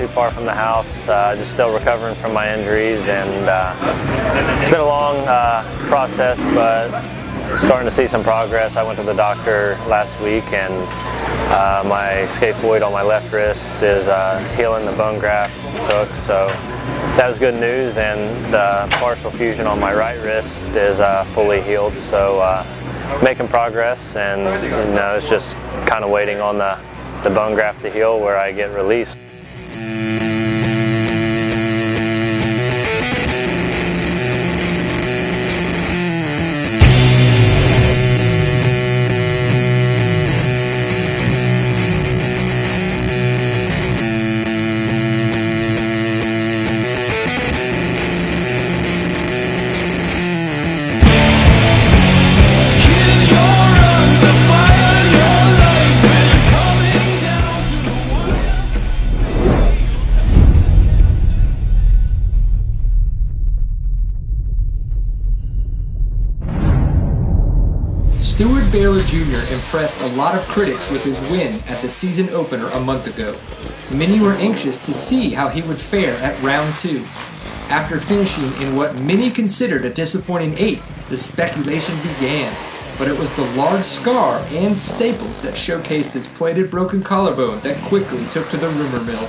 too far from the house, just still recovering from my injuries, and it's been a long process, but starting to see some progress. I went to the doctor last week, and my scaphoid on my left wrist is healing. The bone graft took, so that was good news, and the partial fusion on my right wrist is fully healed, so making progress, and it's just kind of waiting on the bone graft to heal where I get released. Steward Baylor Jr. impressed a lot of critics with his win at the season opener a month ago. Many were anxious to see how he would fare at round 2. After finishing in what many considered a disappointing 8th, the speculation began. But it was the large scar and staples that showcased his plated broken collarbone that quickly took to the rumor mill.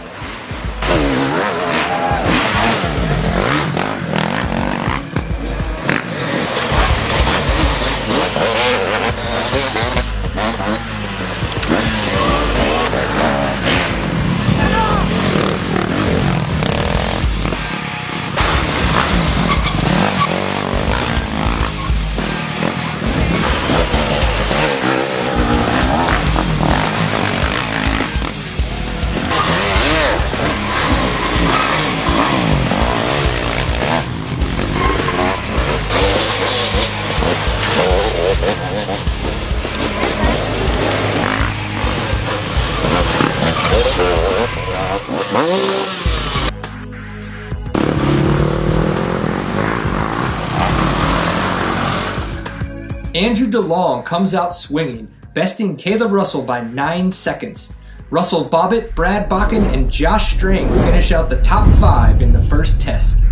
Andrew Delong comes out swinging, besting Kailub Russell by 9 seconds. Russell, Bobbitt, Brad Bakken, and Josh Strang finish out the top 5 in the first test.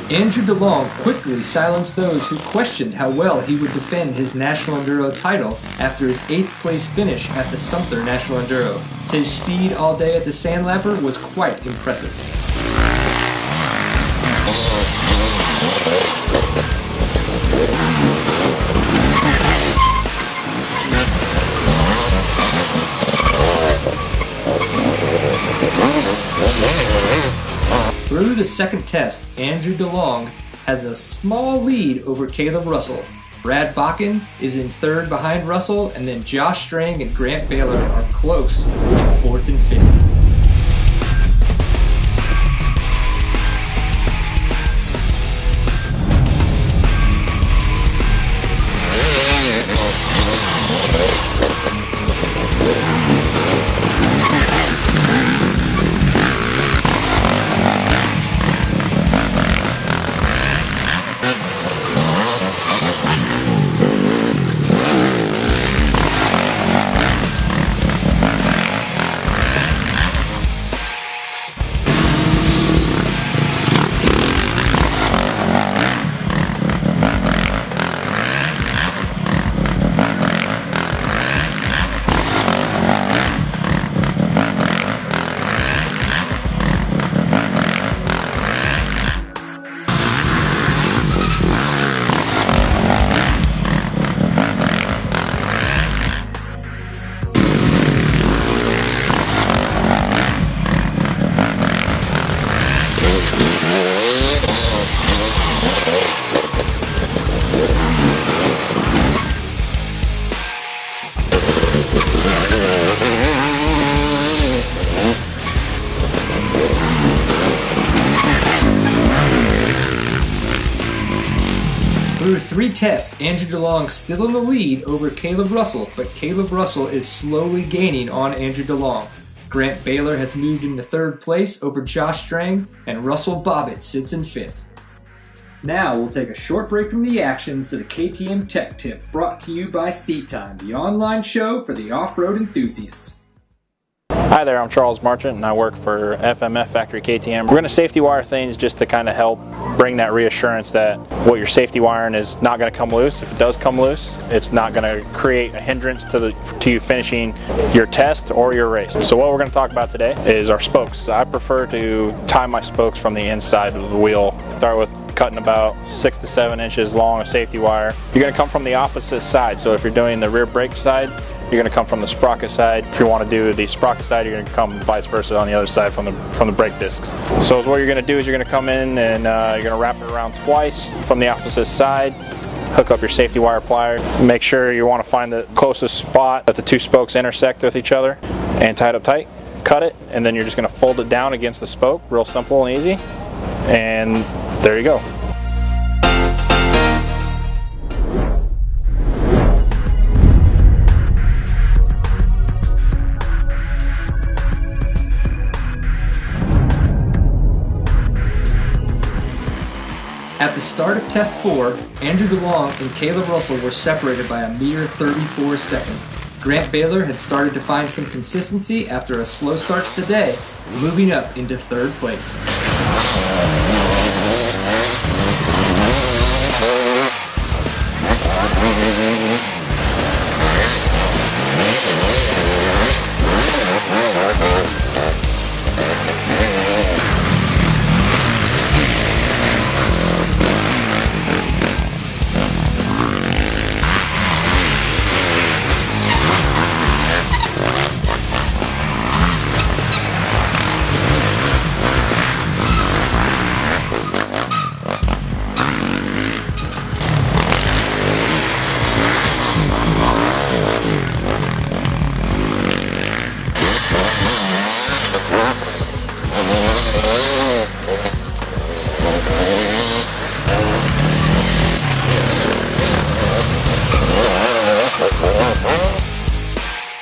Andrew Delong quickly silenced those who questioned how well he would defend his National Enduro title after his 8th place finish at the Sumter National Enduro. His speed all day at the Sandlapper was quite impressive. Through the second test, Andrew Delong has a small lead over Kailub Russell. Brad Bakken is in 3rd behind Russell, and then Josh Strang and Grant Baylor are close in 4th and 5th. 3 tests, Andrew Delong still in the lead over Kailub Russell, but Kailub Russell is slowly gaining on Andrew Delong. Grant Baylor has moved into 3rd place over Josh Strang, and Russell Bobbitt sits in 5th. Now we'll take a short break from the action for the KTM Tech Tip, brought to you by Seat Time, the online show for the off-road enthusiast. Hi there, I'm Charles Marchant and I work for FMF Factory KTM. We're going to safety wire things just to kind of help bring that reassurance that what you're safety wiring is not going to come loose. If it does come loose, it's not going to create a hindrance to you finishing your test or your race. So what we're going to talk about today is our spokes. I prefer to tie my spokes from the inside of the wheel. Start with cutting about 6 to 7 inches long of safety wire. You're going to come from the opposite side. So if you're doing the rear brake side, you're going to come from the sprocket side. If you want to do the sprocket side, you're going to come vice versa on the other side from the brake discs. So what you're going to do is you're going to come in and you're going to wrap it around twice from the opposite side. Hook up your safety wire plier. Make sure you want to find the closest spot that the 2 spokes intersect with each other and tie it up tight. Cut it, and then you're just going to fold it down against the spoke. Real simple and easy. And there you go. At the start of Test 4, Andrew Delong and Kailub Russell were separated by a mere 34 seconds. Grant Baylor had started to find some consistency after a slow start to the day, moving up into 3rd place.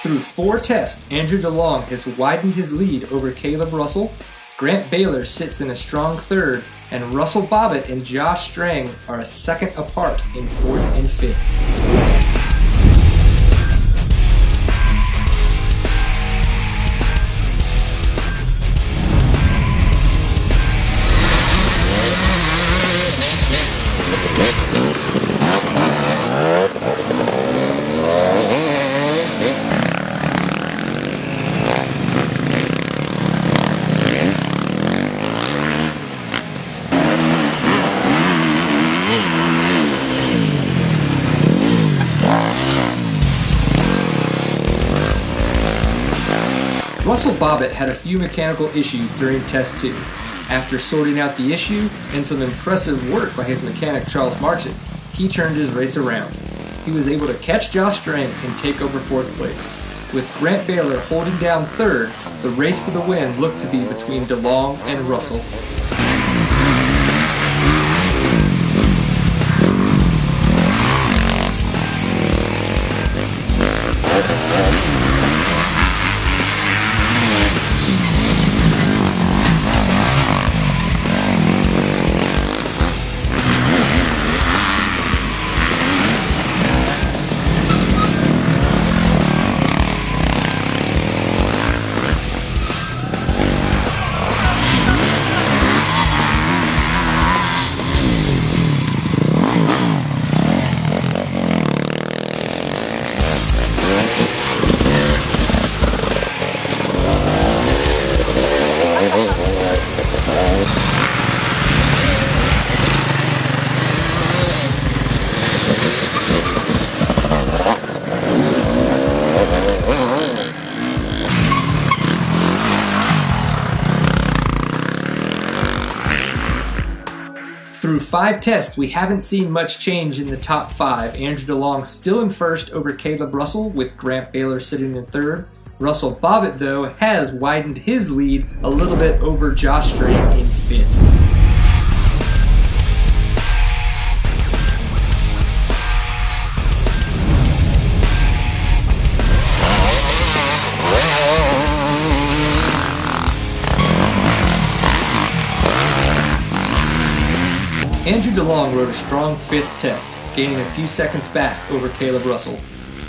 Through 4 tests, Andrew Delong has widened his lead over Kailub Russell. Grant Baylor sits in a strong 3rd, and Russell Bobbitt and Josh Strang are a 2nd apart in 4th and 5th. Russell Bobbitt had a few mechanical issues during Test 2. After sorting out the issue and some impressive work by his mechanic Charles Marchant, he turned his race around. He was able to catch Josh Strang and take over 4th place. With Grant Baylor holding down 3rd, the race for the win looked to be between Delong and Russell. Through 5 tests, we haven't seen much change in the top 5. Andrew Delong still in 1st over Kailub Russell, with Grant Baylor sitting in 3rd. Russell Bobbitt, though, has widened his lead a little bit over Josh Strang in 5th. Andrew Delong rode a strong 5th test, gaining a few seconds back over Kailub Russell.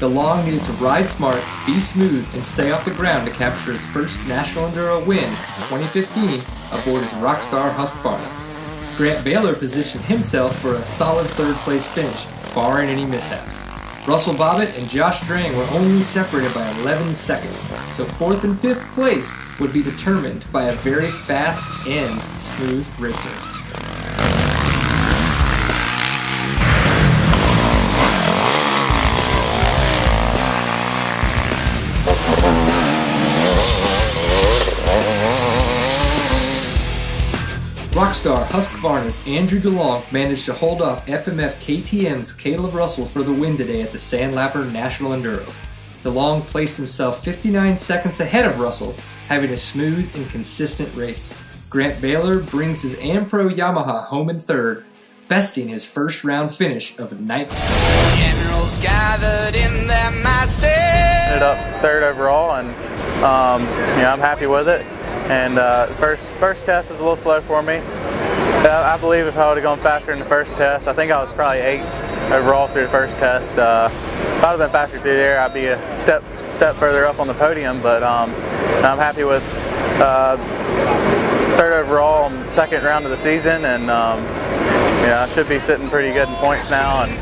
Delong needed to ride smart, be smooth, and stay off the ground to capture his first National Enduro win in 2015 aboard his Rockstar Husqvarna. Grant Baylor positioned himself for a solid 3rd place finish, barring any mishaps. Russell Bobbitt and Josh Strang were only separated by 11 seconds, so 4th and 5th place would be determined by a very fast and smooth racer. Rockstar Husqvarna's Andrew Delong managed to hold off FMF KTM's Kailub Russell for the win today at the Sandlapper National Enduro. Delong placed himself 59 seconds ahead of Russell, having a smooth and consistent race. Grant Baylor brings his AmPro Yamaha home in 3rd, besting his first round finish of 9th place. Generals gathered in their masses. Ended up 3rd overall, and I'm happy with it. And first test was a little slow for me. I believe if I would have gone faster in the first test, I think I was probably 8th overall through the first test. If I would have been faster through there, I'd be a step further up on the podium. But I'm happy with 3rd overall in the 2nd round of the season, and I should be sitting pretty good in points now. And